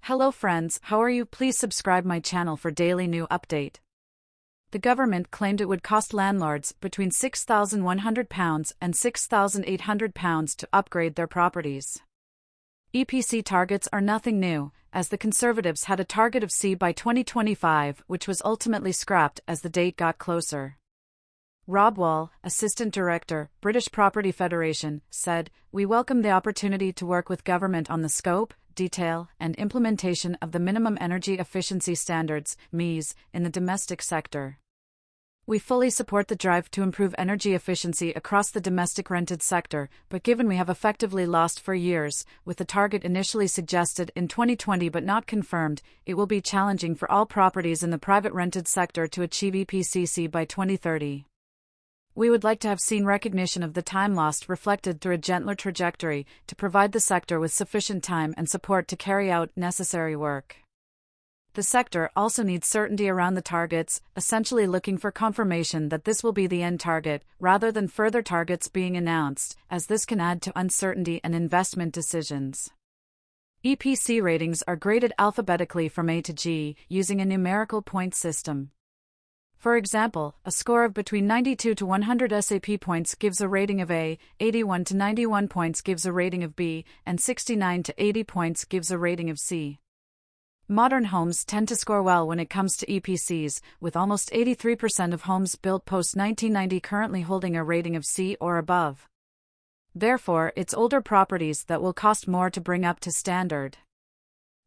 Hello friends, how are you? Please subscribe my channel for daily new update. The government claimed it would cost landlords between £6,100 and £6,800 to upgrade their properties. EPC targets are nothing new, as the Conservatives had a target of C by 2025, which was ultimately scrapped as the date got closer. Rob Wall, Assistant Director, British Property Federation, said, "We welcome the opportunity to work with government on the scope, detail, and implementation of the Minimum Energy Efficiency Standards (MEES) in the domestic sector. We fully support the drive to improve energy efficiency across the domestic rented sector, but given we have effectively lost for years, with the target initially suggested in 2020 but not confirmed, it will be challenging for all properties in the private rented sector to achieve EPCC by 2030. We would like to have seen recognition of the time lost reflected through a gentler trajectory to provide the sector with sufficient time and support to carry out necessary work. The sector also needs certainty around the targets, essentially looking for confirmation that this will be the end target, rather than further targets being announced, as this can add to uncertainty and investment decisions." EPC ratings are graded alphabetically from A to G, using a numerical point system. For example, a score of between 92 to 100 SAP points gives a rating of A, 81 to 91 points gives a rating of B, and 69 to 80 points gives a rating of C. Modern homes tend to score well when it comes to EPCs, with almost 83% of homes built post-1990 currently holding a rating of C or above. Therefore, it's older properties that will cost more to bring up to standard.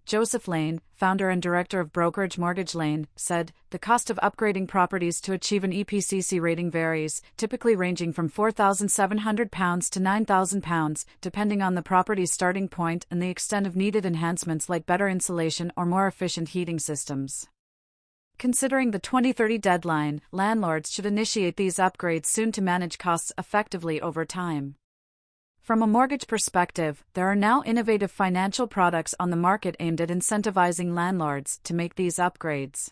Joseph Lane, founder and director of brokerage Mortgage Lane, said, "The cost of upgrading properties to achieve an EPCC rating varies, typically ranging from £4,700 to £9,000, depending on the property's starting point and the extent of needed enhancements like better insulation or more efficient heating systems." Considering the 2030 deadline, landlords should initiate these upgrades soon to manage costs effectively over time. From a mortgage perspective, there are now innovative financial products on the market aimed at incentivizing landlords to make these upgrades.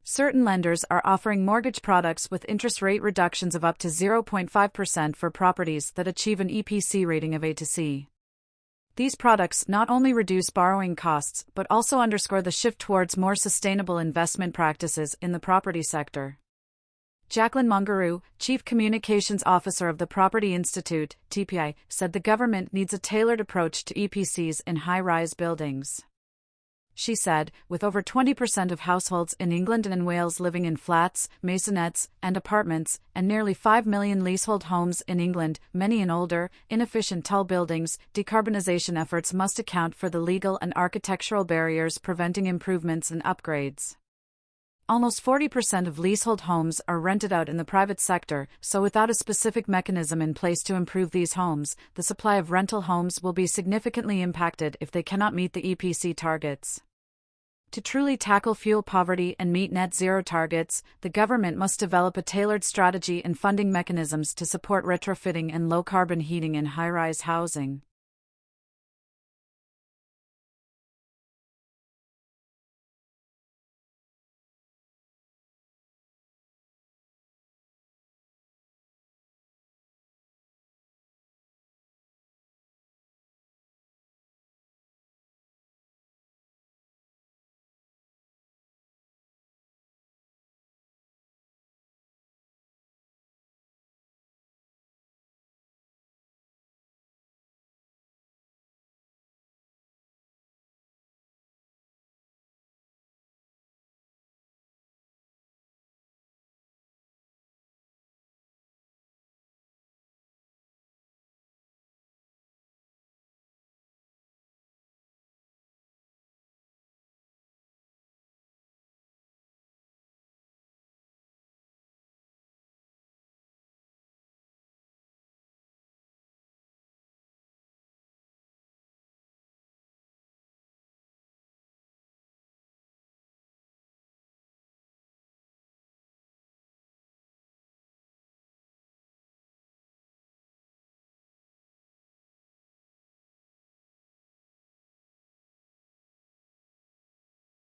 Certain lenders are offering mortgage products with interest rate reductions of up to 0.5% for properties that achieve an EPC rating of A to C. These products not only reduce borrowing costs but also underscore the shift towards more sustainable investment practices in the property sector. Jacqueline Mungaroo, Chief Communications Officer of the Property Institute, TPI, said the government needs a tailored approach to EPCs in high-rise buildings. She said, with over 20% of households in England and Wales living in flats, maisonettes, and apartments, and nearly 5 million leasehold homes in England, many in older, inefficient tall buildings, decarbonisation efforts must account for the legal and architectural barriers preventing improvements and upgrades. Almost 40% of leasehold homes are rented out in the private sector, so without a specific mechanism in place to improve these homes, the supply of rental homes will be significantly impacted if they cannot meet the EPC targets. To truly tackle fuel poverty and meet net zero targets, the government must develop a tailored strategy and funding mechanisms to support retrofitting and low-carbon heating in high-rise housing.